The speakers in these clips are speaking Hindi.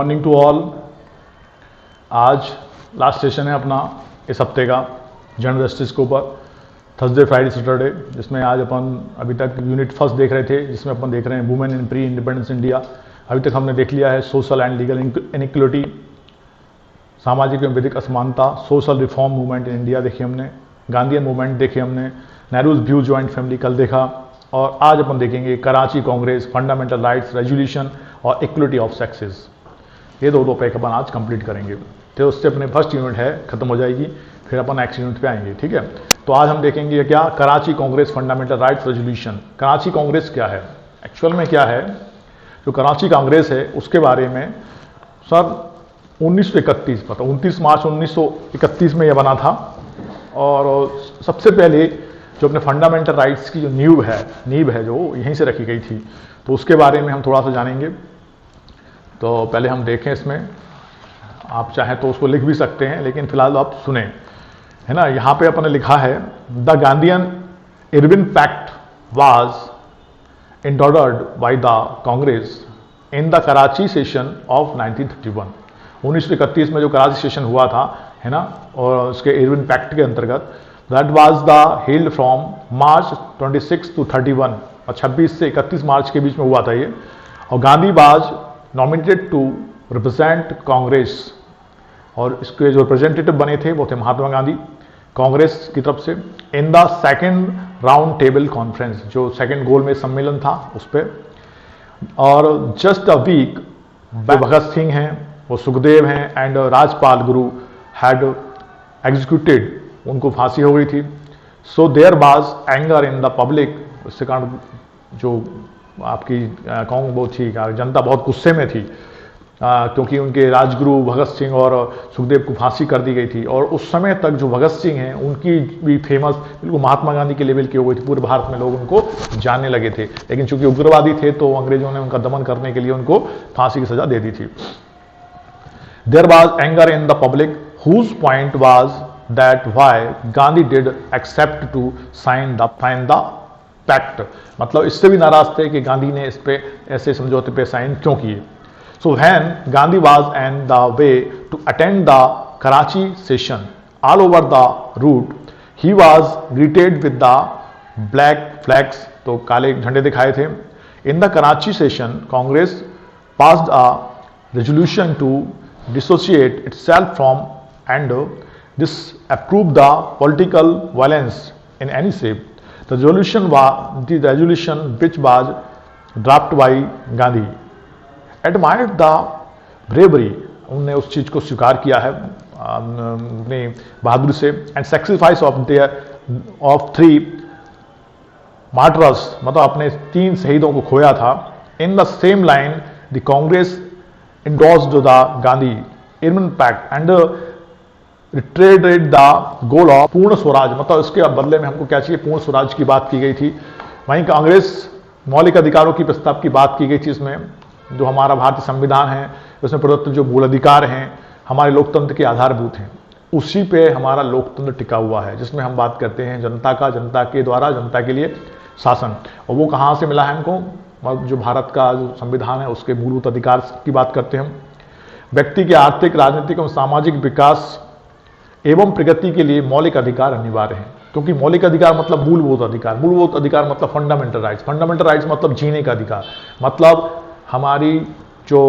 Morning to all. आज लास्ट सेशन है अपना इस हफ्ते का जनरल जस्टिस के ऊपर, थर्सडे फ्राइडे सैटरडे, जिसमें आज अपन अभी तक यूनिट फर्स्ट देख रहे थे, जिसमें अपन देख रहे हैं women in pre independence India. अभी तक हमने देख लिया है सोशल एंड लीगल इनइक्वलिटी, सामाजिक एवं विधिक असमानता, social reform movement in India देखी हमने, गांधीयन मूवमेंट देखी हमने, नेहरूज व्यू ज्वाइंट फैमिली कल देखा, और आज अपन देखेंगे Karachi Congress, fundamental rights resolution और इक्वलिटी ऑफ सेक्सेस। ये दो टॉपिक अपन आज कंप्लीट करेंगे, तो उससे अपने फर्स्ट यूनिट है खत्म हो जाएगी, फिर अपन नेक्स्ट यूनिट पे आएंगे। ठीक है, तो आज हम देखेंगे क्या, Karachi Congress fundamental rights resolution. Karachi Congress क्या है, एक्चुअल में क्या है जो कराची कांग्रेस है, उसके बारे में सर 1931 मतलब 29 मार्च 1931 में यह बना था। और सबसे पहले जो अपने फंडामेंटल राइट्स की जो नींव है जो यहीं से रखी गई थी, तो उसके बारे में हम थोड़ा सा जानेंगे। तो पहले हम देखें, इसमें आप चाहें तो उसको लिख भी सकते हैं, लेकिन फिलहाल आप सुने, है ना। यहाँ पे अपन ने लिखा है, the Gandhian Irwin pact was endorsed by the Congress in the Karachi session of 1931। 1931 में जो कराची सेशन हुआ था, है ना, और उसके इरविन पैक्ट के अंतर्गत, that was the held from March 26 to 31, और 26 से 31 मार्च के बीच में हुआ था ये। और Gandhi was nominated to represent Congress, और इसके जो रिप्रेजेंटेटिव बने थे वो थे महात्मा गांधी कांग्रेस की तरफ से, in the second round table conference, जो सेकेंड गोल में सम्मेलन था उस पर। और just a week Bhagat Singh हैं, वो सुखदेव हैं, and Rajpal Guru had executed, उनको फांसी हो गई थी। So there was anger in the public, इसके कारण जो आपकी कौन वो थी, जनता बहुत गुस्से में थी, क्योंकि उनके राजगुरु भगत सिंह और सुखदेव को फांसी कर दी गई थी। और उस समय तक जो भगत सिंह हैं उनकी भी फेमस बिल्कुल महात्मा गांधी के लेवल की हो गई थी, पूरे भारत में लोग उनको जानने लगे थे। लेकिन चूंकि उग्रवादी थे तो अंग्रेजों ने उनका दमन करने के लिए उनको फांसी की सजा दे दी थी। There was anger in the public whose point was that why Gandhi did accept to sign the pact, मतलब इससे भी नाराज थे कि गांधी ने इस पे ऐसे समझौते पे साइन क्यों किए। So when Gandhi was on the way to attend the Karachi session, all over the route he was greeted with the black flags, तो काले झंडे दिखाए थे। In the Karachi session, Congress passed a resolution to dissociate itself from and disapprove the political violence in any shape. The resolution which was drafted by Gandhi admired the bravery, उन्होंने उस चीज को स्वीकार किया है अपनी बहादुरी से, and sacrifice of 3 martyrs, मतलब अपने 3 शहीदों को खोया था। In the same line, the Congress endorsed the Gandhi Irwin Pact and retreated the goal of Purna Swaraj, मतलब इसके बदले में हमको क्या चाहिए, पूर्ण स्वराज की बात की गई थी। वहीं कांग्रेस मौलिक अधिकारों की प्रस्ताव की बात की गई थी, इसमें जो हमारा भारतीय संविधान है उसमें प्रदत्त जो मूल अधिकार हैं हमारे लोकतंत्र के आधारभूत हैं, उसी पे हमारा लोकतंत्र टिका हुआ है, जिसमें हम बात करते हैं जनता का, जनता के द्वारा जनता के लिए शासन। और वो कहाँ से मिला है हमको, जो भारत का जो संविधान है उसके मूलभूत अधिकार की बात करते हैं हम। व्यक्ति के आर्थिक, राजनीतिक और सामाजिक विकास एवं प्रगति के लिए मौलिक अधिकार अनिवार्य हैं, क्योंकि मौलिक अधिकार मतलब मूलभूत अधिकार, मूलभूत अधिकार मतलब फंडामेंटल राइट्स, फंडामेंटल राइट्स मतलब जीने का अधिकार, मतलब हमारी जो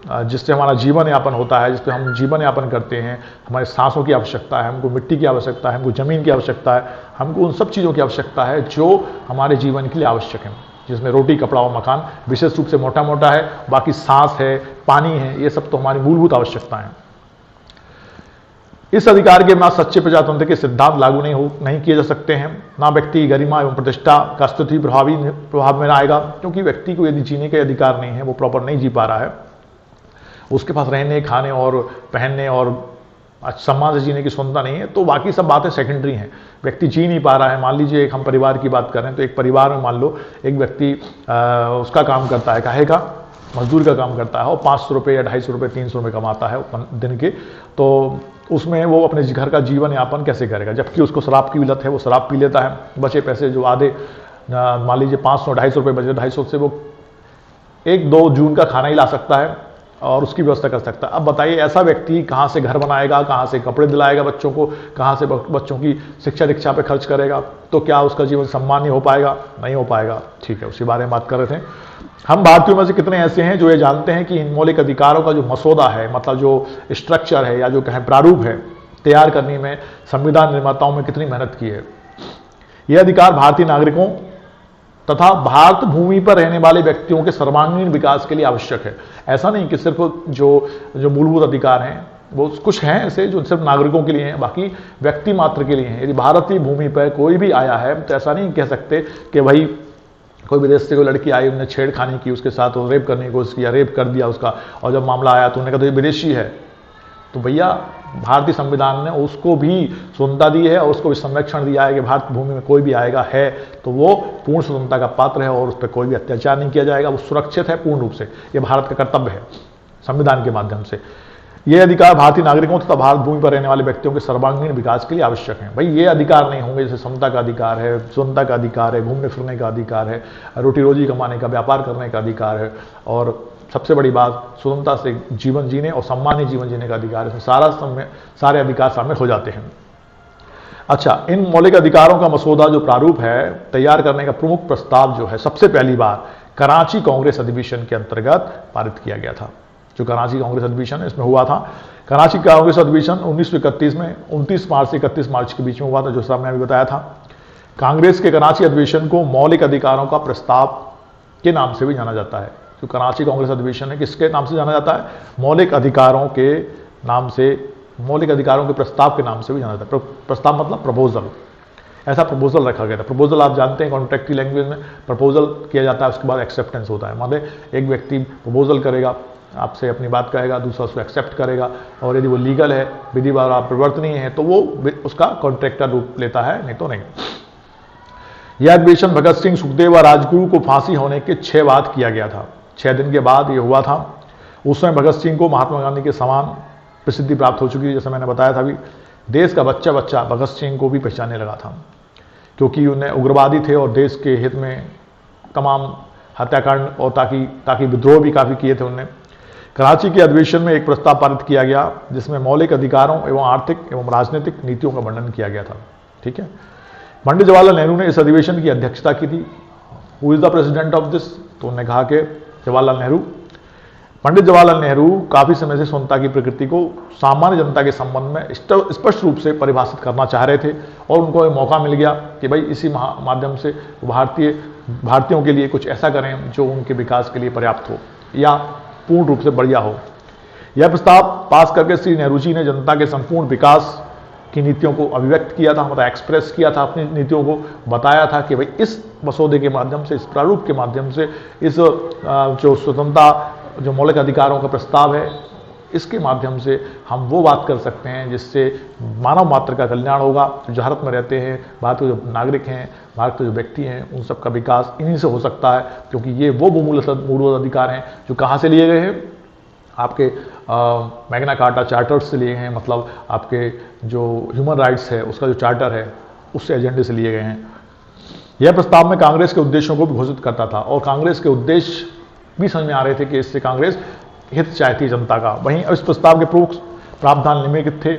जिससे हमारा जीवन यापन होता है, जिससे हम जीवन यापन करते हैं, हमारे सांसों की आवश्यकता है, हमको मिट्टी की आवश्यकता है, हमको जमीन की आवश्यकता है, हमको उन सब चीज़ों की आवश्यकता है जो हमारे जीवन के लिए आवश्यक है, जिसमें रोटी, कपड़ा और मकान विशेष रूप से मोटा मोटा है, बाकी सांस है, पानी है, ये सब तो हमारी मूलभूत आवश्यकता है। इस अधिकार के बिना सच्चे प्रजातंत्र के सिद्धांत लागू नहीं किए जा सकते हैं, ना व्यक्ति की गरिमा एवं प्रतिष्ठा का स्थिति प्रभाव में आएगा, क्योंकि व्यक्ति को यदि जीने के अधिकार नहीं है, वो प्रॉपर नहीं जी पा रहा है, उसके पास रहने, खाने और पहनने और सम्मान से जीने की स्वतंत्रता नहीं है, तो बाकी सब बातें सेकेंडरी हैं। व्यक्ति जी नहीं पा रहा है, मान लीजिए एक हम परिवार की बात करें तो एक परिवार में मान लो एक व्यक्ति उसका काम करता है, काहे का, मजदूर का काम करता है, और 500 रुपये या 250 रुपये 300 रुपये कमाता है दिन के, तो उसमें वो अपने घर का जीवन यापन कैसे करेगा, जबकि उसको शराब की भी लत है, वो शराब पी लेता है, बचे पैसे जो आधे मान लीजिए 500 250 रुपये बचे, 250 से वो 1-2 जून का खाना ही ला सकता है, और उसकी व्यवस्था कर सकता है। अब बताइए ऐसा व्यक्ति कहाँ से घर बनाएगा, कहाँ से कपड़े दिलाएगा बच्चों को, कहाँ से बच्चों की शिक्षा दीक्षा पे खर्च करेगा, तो क्या उसका जीवन सम्मानीय हो पाएगा? नहीं हो पाएगा। ठीक है, उसी बारे में बात कर रहे थे हम। भारतीयों में से कितने ऐसे हैं जो ये जानते हैं कि इन मौलिक अधिकारों का जो मसौदा है, मतलब जो स्ट्रक्चर है या जो कहें प्रारूप है, तैयार करने में संविधान निर्माताओं में कितनी मेहनत की है। ये अधिकार भारतीय नागरिकों तथा भारत भूमि पर रहने वाले व्यक्तियों के सर्वांगीण विकास के लिए आवश्यक है। ऐसा नहीं कि सिर्फ जो मूलभूत अधिकार हैं वो कुछ हैं ऐसे जो सिर्फ नागरिकों के लिए हैं, बाकी व्यक्ति मात्र के लिए हैं। यदि भारतीय भूमि पर कोई भी आया है तो ऐसा नहीं कह सकते कि भाई कोई विदेश से कोई लड़की आई, उन्हें छेड़खानी की, उसके साथ रेप करने की कोशिश किया, रेप कर दिया उसका, और जब मामला आया तो उन्होंने कहा तो ये विदेशी है। तो भैया भारतीय संविधान ने उसको भी स्वतंत्रता दी है और उसको भी संरक्षण दिया है कि भारत भूमि में कोई भी आएगा है तो वो पूर्ण स्वतंत्रता का पात्र है और उस पर कोई भी अत्याचार नहीं किया जाएगा, वो सुरक्षित है पूर्ण रूप से। ये भारत का कर्तव्य है संविधान के माध्यम से। ये अधिकार भारतीय नागरिकों तथा भारत भूमि पर रहने वाले व्यक्तियों के सर्वांगीण विकास के लिए आवश्यक है। भाई ये अधिकार नहीं होंगे, जैसे समता का अधिकार है, स्वतंत्रता का अधिकार है, घूमने फिरने का अधिकार है, रोटी रोजी कमाने का, व्यापार करने का अधिकार है, और सबसे बड़ी बात स्वतंत्रता से जीवन जीने और सम्मानीय जीवन जीने का अधिकार है। इसमें सारे अधिकार शामिल हो जाते हैं। अच्छा, इन मौलिक अधिकारों का मसौदा जो प्रारूप है तैयार करने का प्रमुख प्रस्ताव जो है सबसे पहली बार कराची कांग्रेस अधिवेशन के अंतर्गत पारित किया गया था। जो कराची कांग्रेस अधिवेशन इसमें हुआ था, कराची कांग्रेस अधिवेशन 1931 में 29 मार्च से 31 मार्च के बीच में हुआ था, जो साहब ने अभी बताया था। कांग्रेस के कराची अधिवेशन को मौलिक अधिकारों का प्रस्ताव के नाम से भी जाना जाता है। जो कराची कांग्रेस अधिवेशन है किसके नाम से जाना जाता है? मौलिक अधिकारों के नाम से, मौलिक अधिकारों के प्रस्ताव के नाम से भी जाना जाता है। प्रस्ताव मतलब प्रपोजल, ऐसा प्रपोजल रखा गया था। प्रपोजल आप जानते हैं कॉन्ट्रैक्ट की लैंग्वेज में प्रपोजल किया जाता है, उसके बाद एक्सेप्टेंस होता है। मतलब एक व्यक्ति प्रपोजल करेगा, आपसे अपनी बात कहेगा, दूसरा उसको एक्सेप्ट करेगा, और यदि वो लीगल है, विधि द्वारा परिवर्तनीय है, तो वो उसका कॉन्ट्रैक्टर रूप लेता है, नहीं तो नहीं। यह अधिवेशन भगत सिंह, सुखदेव व राजगुरु को फांसी होने के 6 बाद किया गया था। 6 दिन के बाद ये हुआ था। उस समय भगत सिंह को महात्मा गांधी के समान प्रसिद्धि प्राप्त हो चुकी है। जैसे मैंने बताया था अभी, देश का बच्चा बच्चा भगत सिंह को भी पहचानने लगा था, क्योंकि उन्हें उग्रवादी थे और देश के हित में तमाम हत्याकांड और ताकि विद्रोह भी काफ़ी किए थे उन्होंने। कराची के अधिवेशन में एक प्रस्ताव पारित किया गया जिसमें मौलिक अधिकारों एवं आर्थिक एवं राजनीतिक नीतियों का वर्णन किया गया था। ठीक है, पंडित जवाहरलाल नेहरू ने इस अधिवेशन की अध्यक्षता की थी। Who is the president of this? तो उन्होंने कहा कि जवाहरलाल नेहरू। पंडित जवाहरलाल नेहरू काफी समय से स्वतंत्रता की प्रकृति को सामान्य जनता के संबंध में स्पष्ट रूप से परिभाषित करना चाह रहे थे, और उनको एक मौका मिल गया कि भाई इसी माध्यम से भारतीयों के लिए कुछ ऐसा करें जो उनके विकास के लिए पर्याप्त हो या पूर्ण रूप से बढ़िया हो। यह प्रस्ताव पास करके श्री नेहरू जी ने जनता के संपूर्ण विकास की नीतियों को अभिव्यक्त किया था, मतलब एक्सप्रेस किया था, अपनी नीतियों को बताया था कि भाई इस मसौदे के माध्यम से, इस प्रारूप के माध्यम से, इस जो स्वतंत्रता, जो मौलिक अधिकारों का प्रस्ताव है, इसके माध्यम से हम वो बात कर सकते हैं जिससे मानव मात्र का कल्याण होगा। जो भारत में रहते हैं, भारत के जो नागरिक हैं, भारत के जो व्यक्ति हैं, उन सब का विकास इन्हीं से हो सकता है, क्योंकि ये वो मूलभूत अधिकार हैं जो कहाँ से लिए गए हैं? आपके मैग्ना कार्टा चार्टर से लिए हैं, मतलब आपके जो ह्यूमन राइट्स है उसका जो चार्टर है उससे एजेंडे से लिए गए हैं। यह प्रस्ताव में कांग्रेस के उद्देश्यों को भी घोषित करता था, और कांग्रेस के उद्देश्य भी समझ में आ रहे थे कि इससे कांग्रेस हित चाहती है जनता का। वहीं इस प्रस्ताव के प्रमुख प्रावधान निम्नलिखित थे।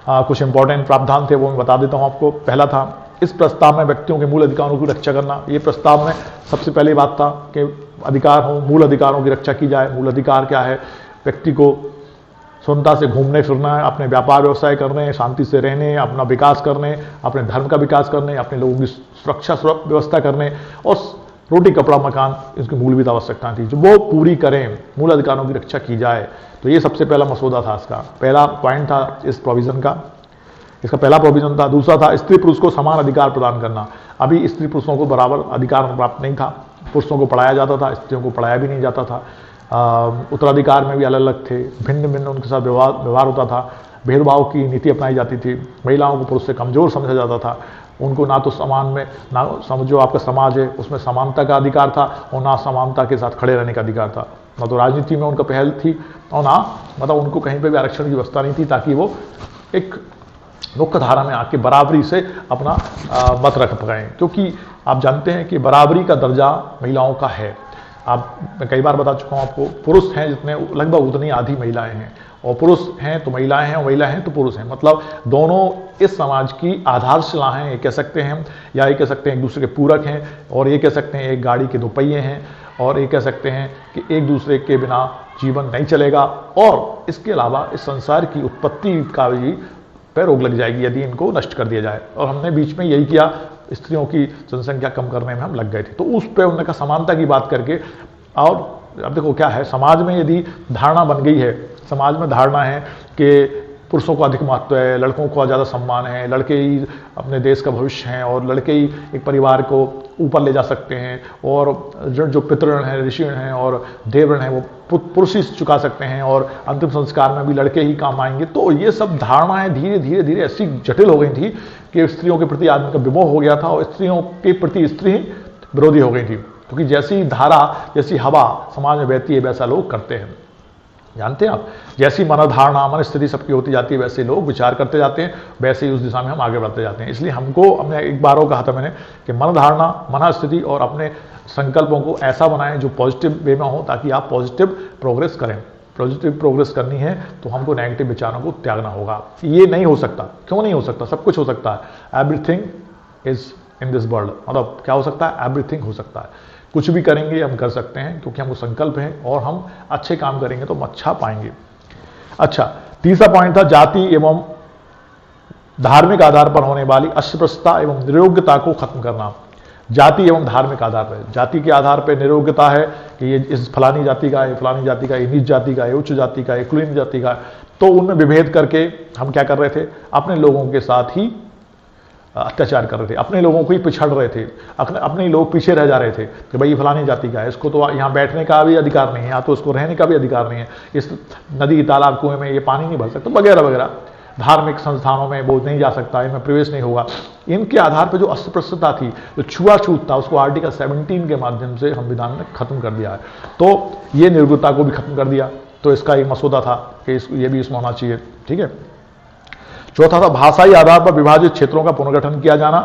कुछ इंपॉर्टेंट प्रावधान थे, वो मैं बता देता हूँ आपको। पहला था, इस प्रस्ताव में व्यक्तियों के मूल अधिकारों की रक्षा करना। ये प्रस्ताव में सबसे पहली बात था कि अधिकार हो, मूल अधिकारों की रक्षा की जाए। मूल अधिकार क्या है? व्यक्ति को स्वतंत्रता से घूमने फिरना है, अपने व्यापार व्यवसाय करने, शांति से रहने, अपना विकास करने, अपने धर्म का विकास करने, अपने लोगों की सुरक्षा व्यवस्था करने, और रोटी कपड़ा मकान, इसकी मूलभूत आवश्यकताएं थी जो वो पूरी करें, मूल अधिकारों की रक्षा की जाए। तो ये सबसे पहला मसौदा था, इसका पहला पॉइंट था इस प्रोविजन का, इसका पहला प्रोविजन था। दूसरा था स्त्री पुरुष को समान अधिकार प्रदान करना। अभी स्त्री पुरुषों को बराबर अधिकार प्राप्त नहीं था, पुरुषों को पढ़ाया जाता था, स्त्रियों को पढ़ाया भी नहीं जाता था। उत्तराधिकार में भी अलग अलग थे, भिन्न भिन्न उनके साथ व्यवहार होता था, भेदभाव की नीति अपनाई जाती थी, महिलाओं को पुरुष से कमजोर समझा जाता था, उनको ना तो समान में, ना जो आपका समाज है उसमें समानता का अधिकार था, और ना समानता के साथ खड़े रहने का अधिकार था। ना तो राजनीति में उनका पहल थी, और ना मतलब उनको कहीं पे भी आरक्षण की व्यवस्था नहीं थी, ताकि वो एक मुख्य धारा में आके बराबरी से अपना मत रख पाएँ। क्योंकि आप जानते हैं कि बराबरी का दर्जा महिलाओं का है। आप मैं कई बार बता चुका हूँ आपको, पुरुष हैं जितने लगभग उतनी आधी महिलाएं हैं, और पुरुष हैं तो महिलाएं हैं, और महिला हैं तो पुरुष हैं। मतलब दोनों इस समाज की आधारशिला हैं, ये कह सकते हैं, या ये कह सकते हैं एक दूसरे के पूरक हैं, और ये कह सकते हैं एक गाड़ी के दो पहिए हैं, और ये कह सकते हैं कि एक दूसरे के बिना जीवन नहीं चलेगा। और इसके अलावा इस संसार की उत्पत्ति का भी पे रोक लग जाएगी यदि इनको नष्ट कर दिया जाए। और हमने बीच में यही किया, स्त्रियों की जनसंख्या कम करने में हम लग गए थे। तो उस पर उन्होंने कहा समानता की बात करके, और अब देखो क्या है, समाज में यदि धारणा बन गई है, समाज में धारणा है कि पुरुषों को अधिक महत्व है, लड़कों को ज़्यादा सम्मान है, लड़के ही अपने देश का भविष्य हैं, और लड़के ही एक परिवार को ऊपर ले जा सकते हैं, और जो पितृण हैं, ऋषिण हैं और देवऋण हैं वो पुरुष ही चुका सकते हैं, और अंतिम संस्कार में भी लड़के ही काम आएंगे। तो ये सब धारणाएं धीरे धीरे धीरे ऐसी जटिल हो गई थी कि स्त्रियों के प्रति आदमी का विमोह हो गया था, और स्त्रियों के प्रति स्त्री विरोधी हो गई थी, क्योंकि जैसी धारा, जैसी हवा समाज में बहती है वैसा लोग करते हैं। जानते हैं आप, जैसी मनोधारणा, मन स्थिति सबकी होती जाती है, वैसे लोग विचार करते जाते हैं, वैसे ही उस दिशा में हम आगे बढ़ते जाते हैं। इसलिए हमको, हमने एक बार कहा था मैंने कि मनोधारणा, मन स्थिति और अपने संकल्पों को ऐसा बनाएं जो पॉजिटिव वे में हो, ताकि आप पॉजिटिव प्रोग्रेस करें। पॉजिटिव प्रोग्रेस करनी है तो हमको नेगेटिव विचारों को त्यागना होगा। ये नहीं हो सकता, क्यों नहीं हो सकता? सब कुछ हो सकता है। Everything is in this world, मतलब क्या हो सकता है? एवरीथिंग हो सकता है। कुछ भी करेंगे हम कर सकते हैं, क्योंकि हमको संकल्प है, और हम अच्छे काम करेंगे तो हम अच्छा पाएंगे। अच्छा, तीसरा पॉइंट था जाति एवं धार्मिक आधार पर होने वाली अस्पृश्यता एवं निरोग्यता को खत्म करना। जाति एवं धार्मिक आधार पर, जाति के आधार पर निरोग्यता है कि ये इस फलानी जाति का है, फलानी जाति का, ये नीच जाति का है, उच्च जाति का है, कुलीन जाति का है। तो उनमें विभेद करके हम क्या कर रहे थे? अपने लोगों के साथ ही अत्याचार कर रहे थे, अपने लोगों को ही पिछड़ रहे थे, अपने लोग पीछे रह जा रहे थे कि भाई फलानी जाति का है, इसको तो यहाँ बैठने का भी अधिकार नहीं है, यहाँ तो इसको रहने का भी अधिकार नहीं है, इस नदी तालाब कुएं में ये पानी नहीं भर सकता, वगैरह वगैरह। धार्मिक संस्थानों में वो नहीं जा सकता, इनमें प्रवेश नहीं होगा। इनके आधार पर जो अस्पृश्यता थी, जो छुआछूत था, उसको आर्टिकल 17 के माध्यम से संविधान ने खत्म कर दिया है। तो ये निर्गुणता को भी खत्म कर दिया। तो इसका एक मसौदा था कि ये भी इसमें होना चाहिए। ठीक है। चौथा था भाषाई आधार पर विभाजित क्षेत्रों का पुनर्गठन किया जाना।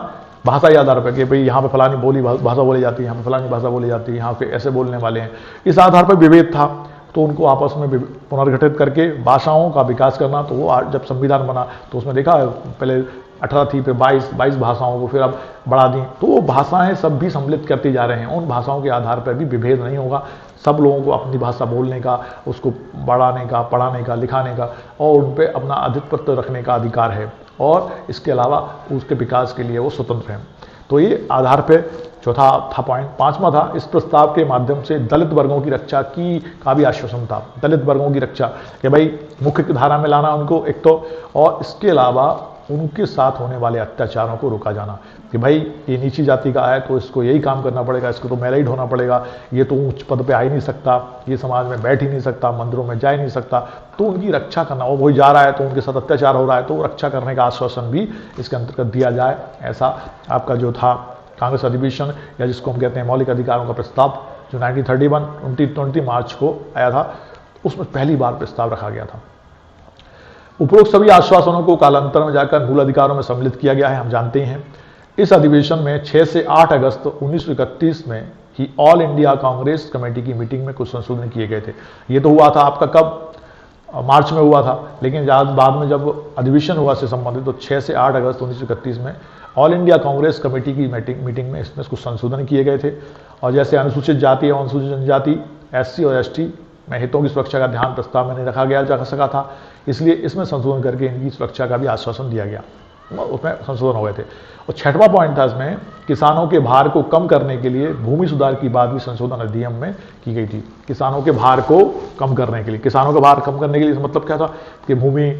भाषाई आधार पर कि भाई यहाँ पे फलानी भाषा बोली जाती है, यहाँ पे फलानी भाषा बोली जाती है, यहाँ पे ऐसे बोलने वाले हैं, इस आधार पर विभेद था। तो उनको आपस में पुनर्गठित करके भाषाओं का विकास करना। तो वो जब संविधान बना तो उसमें देखा पहले 18 थी, फिर 22 भाषाओं को फिर अब बढ़ा दी। तो वो भाषाएं सब भी सम्मिलित करती जा रहे हैं। उन भाषाओं के आधार पर भी विभेद नहीं होगा। सब लोगों को अपनी भाषा बोलने का, उसको बढ़ाने का, पढ़ाने का, लिखाने का और उन पर अपना आधिपत्य रखने का अधिकार है, और इसके अलावा उसके विकास के लिए वो स्वतंत्र हैं। तो ये आधार पे चौथा था पॉइंट। पांचवा था इस प्रस्ताव के माध्यम से दलित वर्गों की रक्षा की का भी आश्वासन था। दलित वर्गों की रक्षा कि भाई मुख्य धारा में लाना उनको एक तो, और इसके अलावा उनके साथ होने वाले अत्याचारों को रोका जाना कि भाई ये नीची जाति का है तो इसको यही काम करना पड़ेगा, इसको तो मैरिड होना पड़ेगा, ये तो उच्च पद पे आ ही नहीं सकता, ये समाज में बैठ ही नहीं सकता, मंदिरों में जा ही नहीं सकता। तो उनकी रक्षा करना, और वही जा रहा है तो उनके साथ अत्याचार हो रहा है तो रक्षा करने का आश्वासन भी इसके अंतर्गत दिया जाए। ऐसा आपका जो था कांग्रेस अधिवेशन, या जिसको हम कहते हैं मौलिक अधिकारों का प्रस्ताव, जो 1931 20 मार्च को आया था, उसमें पहली बार प्रस्ताव रखा गया था। उपरोक्त सभी आश्वासनों को कालांतर में जाकर मूल अधिकारों में सम्मिलित किया गया है, हम जानते हैं। इस अधिवेशन में 6 से 8 अगस्त 1931 में ही ऑल इंडिया कांग्रेस कमेटी की मीटिंग में कुछ संशोधन किए गए थे। ये तो हुआ था आपका कब? मार्च में हुआ था, लेकिन बाद में जब अधिवेशन हुआ से संबंधित तो 6 से 8 अगस्त 1931 में ऑल इंडिया कांग्रेस कमेटी की मीटिंग में इसमें कुछ संशोधन किए गए थे। और जैसे अनुसूचित जाति और अनुसूचित जनजाति, SC और ST में हितों की सुरक्षा का ध्यान प्रस्ताव में नहीं रखा गया जा सका था, इसलिए इसमें संशोधन करके इनकी सुरक्षा का भी आश्वासन दिया गया, उसमें संशोधन हो गए थे। और 6वां पॉइंट था इसमें किसानों के भार को कम करने के लिए भूमि सुधार की बात भी संशोधन अधिनियम में की गई थी। किसानों के भार को कम करने के लिए, किसानों का भार कम करने के लिए मतलब क्या था कि भूमि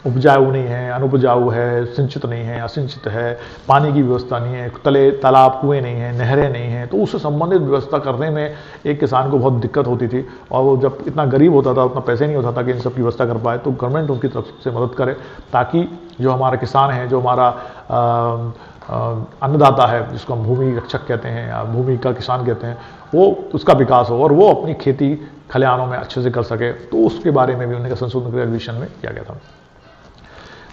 उपजाऊ नहीं है, अनुपजाऊ है, सिंचित नहीं है, असिंचित है, पानी की व्यवस्था नहीं है, तले तालाब कुएं नहीं है, नहरें नहीं हैं, तो उससे संबंधित व्यवस्था करने में एक किसान को बहुत दिक्कत होती थी। और वो जब इतना गरीब होता था, उतना पैसे नहीं होता था कि इन सब की व्यवस्था कर पाए। तो गवर्नमेंट उनकी तरफ से मदद करे ताकि जो हमारा किसान है, जो हमारा अन्नदाता है, जिसको हम भूमि रक्षक कहते हैं या भूमि का किसान कहते हैं, वो उसका विकास हो और वो अपनी खेती खलिहानों में अच्छे से कर सके। तो उसके बारे में भी उन्होंने संशोधन अधिवेशन में किया गया था।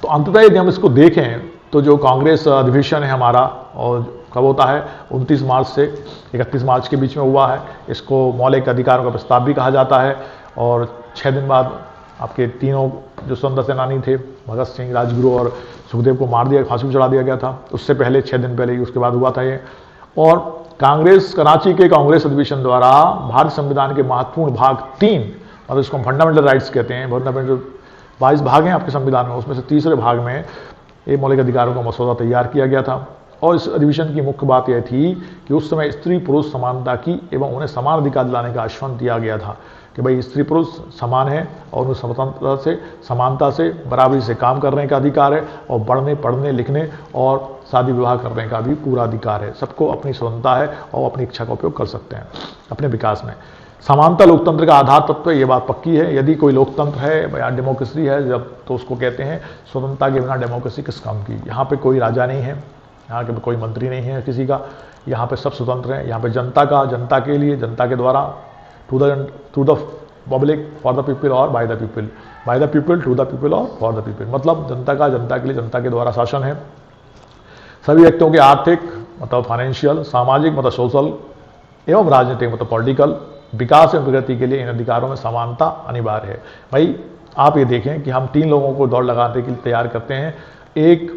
तो अंततः यदि हम इसको देखें तो जो कांग्रेस अधिवेशन है हमारा, और कब होता है 29 मार्च से 31 मार्च के बीच में हुआ है। इसको मौलिक अधिकारों का प्रस्ताव भी कहा जाता है। और 6 दिन बाद आपके तीनों जो स्वतंत्रता सेनानी थे, भगत सिंह, राजगुरु और सुखदेव को मार दिया, फांसी पर चढ़ा दिया गया था। उससे पहले 6 दिन पहले ही उसके बाद हुआ था ये। और कांग्रेस, कराची के कांग्रेस अधिवेशन द्वारा भारतीय संविधान के महत्वपूर्ण भाग 3, मतलब इसको हम फंडामेंटल राइट्स कहते हैं, फंडामेंटल 22 भाग हैं आपके संविधान में, उसमें से तीसरे भाग में ये मौलिक अधिकारों का मसौदा तैयार किया गया था। और इस अधिवेशन की मुख्य बात यह थी कि उस समय स्त्री पुरुष समानता की एवं उन्हें समान अधिकार दिलाने का आश्वासन दिया गया था कि भाई स्त्री पुरुष समान है और उन्हें स्वतंत्रता से, समानता से, बराबरी से काम करने का अधिकार है और बढ़ने, पढ़ने, लिखने और शादी विवाह करने का भी पूरा अधिकार है। सबको अपनी स्वतंत्रता है और अपनी इच्छा का उपयोग कर सकते हैं अपने विकास में। समानता लोकतंत्र का आधार तत्व है, ये बात पक्की है। यदि कोई लोकतंत्र है या डेमोक्रेसी है जब, तो उसको कहते हैं स्वतंत्रता के बिना डेमोक्रेसी किस काम की। यहाँ पे कोई राजा नहीं है, यहाँ के कोई मंत्री नहीं है किसी का, यहाँ पे सब स्वतंत्र हैं। यहाँ पे जनता का, जनता के लिए, जनता के द्वारा, to the public, for the people और by the people, by the people, to the people और फॉर द पीपल, मतलब जनता का, जनता के लिए, जनता के द्वारा शासन है। सभी व्यक्तियों के आर्थिक मतलब फाइनेंशियल, सामाजिक मतलब सोशल एवं राजनीतिक मतलब पॉलिटिकल विकास एवं प्रगति के लिए इन अधिकारों में समानता अनिवार्य है। भाई आप ये देखें कि हम 3 लोगों को दौड़ लगाने के लिए तैयार करते हैं। एक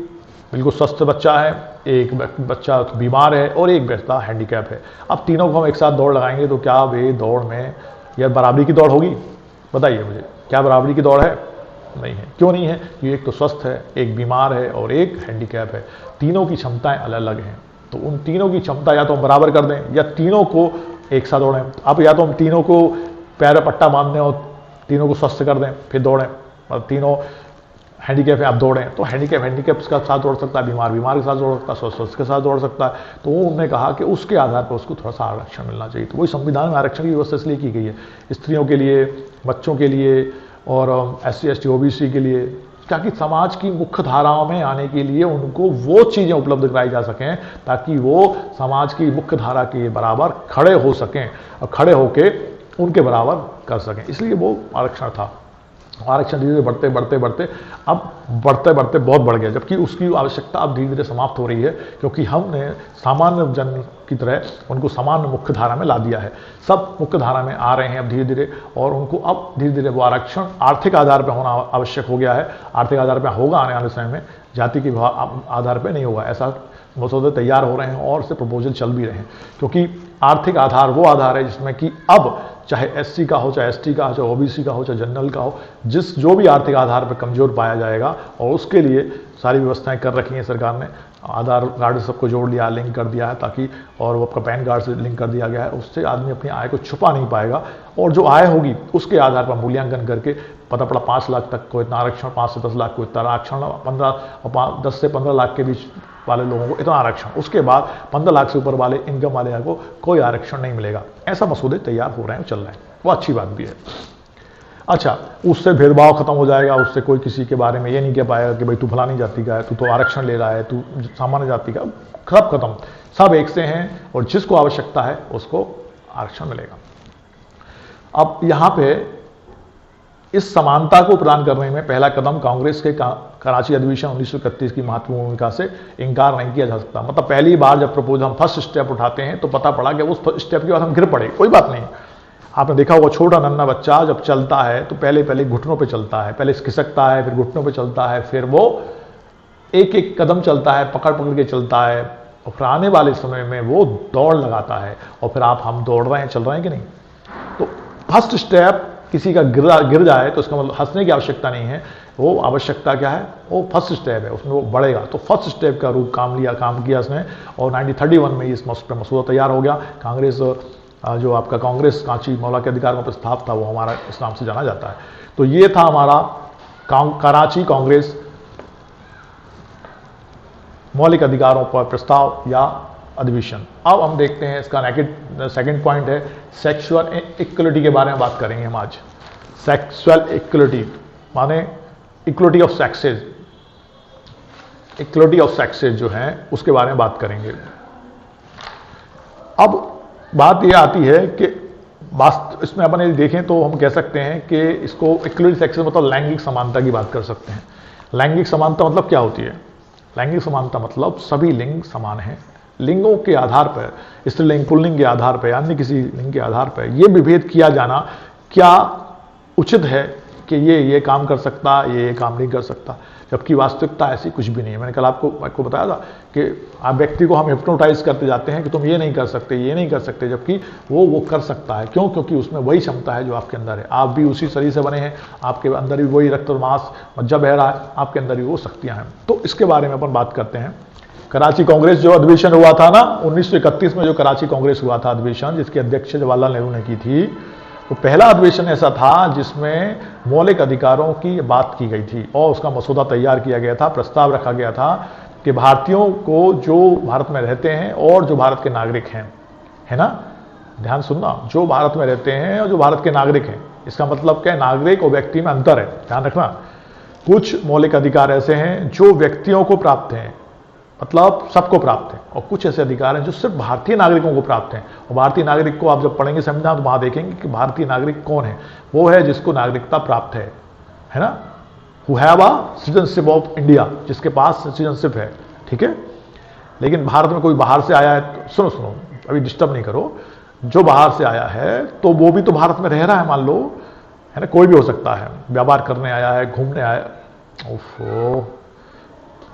बिल्कुल स्वस्थ बच्चा है, एक बच्चा बीमार है और एक बच्चा हैंडीकैप है। अब तीनों को हम एक साथ दौड़ लगाएंगे तो क्या वे दौड़ में यार बराबरी की दौड़ होगी? बताइए मुझे, क्या बराबरी की दौड़ है? नहीं है। क्यों नहीं है? कि एक तो स्वस्थ है, एक बीमार है और एक हैंडीकैप है। तीनों की क्षमताएं अलग अलग हैं, तो उन तीनों की क्षमता या तो हम बराबर कर दें या तीनों को एक साथ दौड़ें। अब या तो हम तीनों को पैर पट्टा बांध दें और तीनों को स्वस्थ कर दें फिर दौड़ें, और तीनों हैंडीकैप है आप दौड़ें, तो हैंडीकैप के साथ दौड़ सकता है, बीमार के साथ दौड़ सकता है, स्वस्थ के साथ दौड़ सकता है। तो उन्होंने कहा कि उसके आधार पर उसको थोड़ा सा आरक्षण मिलना चाहिए। तो वही संविधान में आरक्षण की व्यवस्था इसलिए की गई है, स्त्रियों के लिए, बच्चों के लिए और SC ST OBC के लिए, ताकि समाज की मुख्य धाराओं में आने के लिए उनको वो चीज़ें उपलब्ध कराई जा सकें ताकि वो समाज की मुख्य धारा के बराबर खड़े हो सकें और खड़े होके उनके बराबर कर सकें। इसलिए वो आरक्षण था। आरक्षण धीरे धीरे बढ़ते बढ़ते बहुत बढ़ गया, जबकि उसकी आवश्यकता अब धीरे धीरे समाप्त हो रही है, क्योंकि हमने सामान्य जन की तरह उनको सामान्य मुख्य धारा में ला दिया है। सब मुख्य धारा में आ रहे हैं अब धीरे धीरे, और उनको अब धीरे धीरे वो आरक्षण आर्थिक आधार पर होना आवश्यक हो गया है। आर्थिक आधार पर होगा आने वाले समय में, जाति के आधार पर नहीं होगा। ऐसा मसौदे तैयार हो रहे हैं और से प्रपोजल चल भी रहे हैं, क्योंकि आर्थिक आधार वो आधार है जिसमें कि अब चाहे SC का हो, चाहे ST का हो, चाहे OBC का हो, चाहे जनरल का हो, जो भी आर्थिक आधार पर कमजोर पाया जाएगा, और उसके लिए सारी व्यवस्थाएं कर रखी हैं सरकार ने। आधार कार्ड से सबको जोड़ लिया, लिंक कर दिया है, ताकि और वो आपका पैन कार्ड से लिंक कर दिया गया है। उससे आदमी अपनी आय को छुपा नहीं पाएगा, और जो आय होगी उसके आधार पर मूल्यांकन करके पता पड़ा 5 लाख तक को इतना आरक्षण, 5 से 10 लाख को इतना आरक्षण, 10 से 15 लाख के बीच वाले लोगों को इतना आरक्षण, उसके बाद 15 लाख से ऊपर वाले इनकम वाले को कोई आरक्षण नहीं मिलेगा। ऐसा मसौदे तैयार हो रहे हैं, चल रहे हैं, वो अच्छी बात भी है। अच्छा, उससे भेदभाव खत्म हो जाएगा, उससे कोई किसी के बारे में ये नहीं कह पाएगा कि भाई तू फलानी जाति का है, तू तो आरक्षण ले रहा है, तू सामान्य जाति का, सब खत्म, सब एक से हैं और जिसको आवश्यकता है उसको आरक्षण मिलेगा। अब यहाँ पे इस समानता को प्रदान करने में पहला कदम कांग्रेस के कराची अधिवेशन 1931 की महत्वपूर्ण भूमिका से इनकार नहीं किया जा सकता। मतलब पहली बार जब प्रपोजल हम फर्स्ट स्टेप उठाते हैं तो पता पड़ा कि उस स्टेप के बाद हम गिर पड़े, कोई बात नहीं। आपने देखा होगा छोटा नन्हा बच्चा जब चलता है तो पहले घुटनों पे चलता है, पहले खिसकता है, फिर घुटनों पे चलता है, फिर वो एक एक कदम चलता है, पकड़ पकड़ के चलता है, और फिर आने वाले समय में वो दौड़ लगाता है। और फिर हम दौड़ रहे हैं, चल रहे हैं कि नहीं। तो फर्स्ट स्टेप किसी का गिर जाए तो इसका मतलब हंसने की आवश्यकता नहीं है। वो आवश्यकता क्या है, वो फर्स्ट स्टेप है, उसमें वो बढ़ेगा। तो फर्स्ट स्टेप का रूप काम किया इसने, और 1931 में इस मसौदा तैयार हो गया। कांग्रेस जो आपका कांग्रेस कांची मौलिक अधिकार का प्रस्ताव था, वो हमारा इस नाम से जाना जाता है। तो ये था हमारा कराची कांग्रेस मौलिक अधिकारों पर प्रस्ताव या अधिवेशन। अब हम देखते हैं इसका सेकंड पॉइंट है सेक्सुअल इक्वलिटी के बारे में बात करेंगे हम आज। सेक्सुअल इक्वलिटी माने equality of sexes, equality of sexes जो है उसके बारे में बात करेंगे। अब बात यह आती है कि इसमें अपन यदि देखें तो हम कह सकते हैं कि इसको इक्वलिटी सेक्सेज मतलब लैंगिक समानता की बात कर सकते हैं। लैंगिक समानता मतलब क्या होती है? लैंगिक समानता मतलब सभी लिंग समान हैं, लिंगों के आधार पर, स्त्रीलिंग पुल्लिंग के आधार पर, अन्य किसी लिंग के आधार पर यह विभेद किया जाना क्या उचित है कि ये काम कर सकता, ये काम नहीं कर सकता, जबकि वास्तविकता ऐसी कुछ भी नहीं है। मैंने कल आपको बताया था कि आप व्यक्ति को हम हिप्नोटाइज करते जाते हैं कि तुम ये नहीं कर सकते, ये नहीं कर सकते, जबकि वो कर सकता है। क्यों? क्योंकि उसमें वही क्षमता है जो आपके अंदर है। आप भी उसी शरीर से बने हैं, आपके अंदर भी वही रक्त और मांस मज्जा बह रहा है, आपके अंदर भी वो शक्तियां हैं। तो इसके बारे में अपन बात करते हैं। कराची कांग्रेस जो अधिवेशन हुआ था ना 1931 में, जो कराची कांग्रेस हुआ था अधिवेशन, जिसकी अध्यक्ष जवाहरलाल नेहरू ने की थी, तो पहला अधिवेशन ऐसा था जिसमें मौलिक अधिकारों की बात की गई थी और उसका मसौदा तैयार किया गया था। प्रस्ताव रखा गया था कि भारतीयों को, जो भारत में रहते हैं और जो भारत के नागरिक हैं, है ना, ध्यान सुनना, जो भारत में रहते हैं और जो भारत के नागरिक हैं, इसका मतलब क्या है? नागरिक और व्यक्ति में अंतर है, ध्यान रखना। कुछ मौलिक अधिकार ऐसे हैं जो व्यक्तियों को प्राप्त हैं, मतलब सबको प्राप्त है, और कुछ ऐसे अधिकार हैं जो सिर्फ भारतीय नागरिकों को प्राप्त हैं। और भारतीय नागरिक को आप जब पढ़ेंगे संविधान तो वहां देखेंगे कि भारतीय नागरिक कौन है। वो है जिसको नागरिकता प्राप्त है ना, who have a citizenship of India, जिसके पास सिटीजनशिप है, ठीक है। लेकिन भारत में कोई बाहर से आया है तो सुनो अभी डिस्टर्ब नहीं करो, जो बाहर से आया है तो वो भी तो भारत में रह रहा है, मान लो, है ना, कोई भी हो सकता है, व्यापार करने आया है, घूमने आया। ओफो,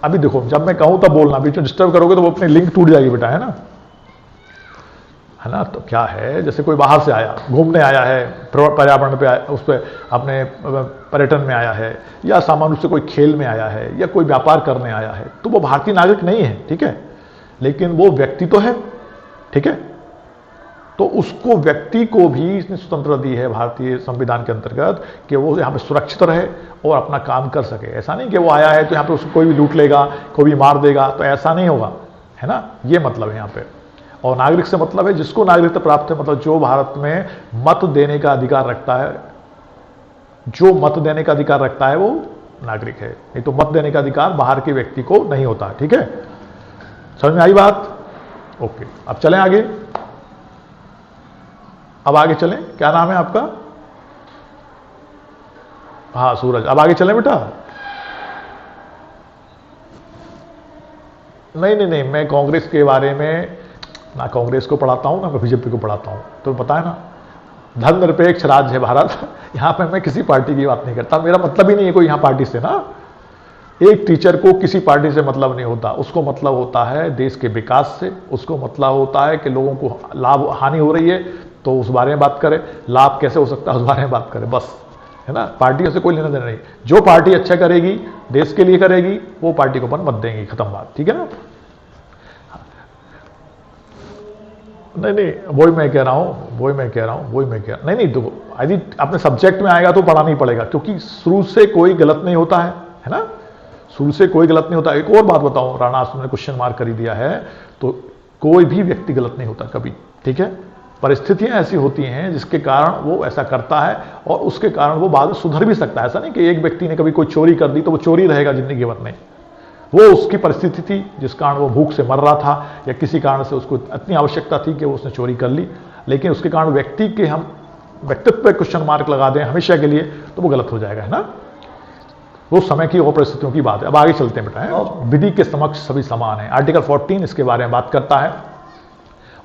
अभी देखो जब मैं कहूं तब बोलना, बीच में डिस्टर्ब करोगे तो वो अपनी लिंक टूट जाएगी बेटा, है ना। तो क्या है, जैसे कोई बाहर से आया, घूमने आया है, पर्यावरण पे आया, उस पर अपने पर्यटन में आया है, या सामान्य रूप से कोई खेल में आया है, या कोई व्यापार करने आया है, तो वो भारतीय नागरिक नहीं है, ठीक है, लेकिन वो व्यक्ति तो है, ठीक है। तो उसको, व्यक्ति को भी इसने स्वतंत्रता दी है भारतीय संविधान के अंतर्गत कि वो यहाँ पे सुरक्षित रहे और अपना काम कर सके। ऐसा नहीं कि वो आया है तो यहाँ पे उसको कोई भी लूट लेगा, कोई भी मार देगा, तो ऐसा नहीं होगा, है ना, ये मतलब है यहाँ पे। और नागरिक से मतलब है जिसको नागरिकता प्राप्त है, मतलब जो भारत में मत देने का अधिकार रखता है, जो मत देने का अधिकार रखता है वो नागरिक है। नहीं तो मत देने का अधिकार बाहर के व्यक्ति को नहीं होता, ठीक है। समझ में आई बात? ओके, अब चलें आगे। अब आगे चलें, क्या नाम है आपका? हाँ सूरज, अब आगे चलें बेटा। नहीं, मैं कांग्रेस के बारे में ना कांग्रेस को पढ़ाता हूं ना मैं बीजेपी को पढ़ाता हूं, तो पता है ना, धर्मनिरपेक्ष राज्य है भारत। यहां पे मैं किसी पार्टी की बात नहीं करता, मेरा मतलब ही नहीं है कोई यहां पार्टी से ना। एक टीचर को किसी पार्टी से मतलब नहीं होता, उसको मतलब होता है देश के विकास से, उसको मतलब होता है कि लोगों को लाभ हानि हो रही है तो उस बारे में बात करें, लाभ कैसे हो सकता है उस बारे में बात करें, बस, है ना। पार्टियों से कोई लेना देना नहीं, जो पार्टी अच्छा करेगी, देश के लिए करेगी, वो पार्टी को अपन मत देंगे, खत्म बात, ठीक है ना। नहीं, वही मैं कह रहा हूं, नहीं देखो, यदि अपने सब्जेक्ट में आएगा तो पढ़ाना ही पड़ेगा, क्योंकि शुरू से कोई गलत नहीं होता है ना, शुरू से कोई गलत नहीं होता। एक और बात बताऊं, राणा ने क्वेश्चन मार्क कर ही दिया है, तो कोई भी व्यक्ति गलत नहीं होता कभी, ठीक है। परिस्थितियां ऐसी होती हैं जिसके कारण वो ऐसा करता है और उसके कारण वो बाद में सुधर भी सकता है। ऐसा नहीं कि एक व्यक्ति ने कभी कोई चोरी कर दी तो वो चोरी रहेगा जिंदगी भर, नहीं, वो उसकी परिस्थिति थी जिस कारण वो भूख से मर रहा था, या किसी कारण से उसको इतनी आवश्यकता थी कि वो उसने चोरी कर ली, लेकिन उसके कारण व्यक्ति के हम व्यक्तित्व पे क्वेश्चन मार्क लगा दें हमेशा के लिए तो वो गलत हो जाएगा, है ना। वो समय की और परिस्थितियों की बात है। अब आगे चलते हैं बेटा। विधि के समक्ष सभी समान है, आर्टिकल 14 इसके बारे में बात करता है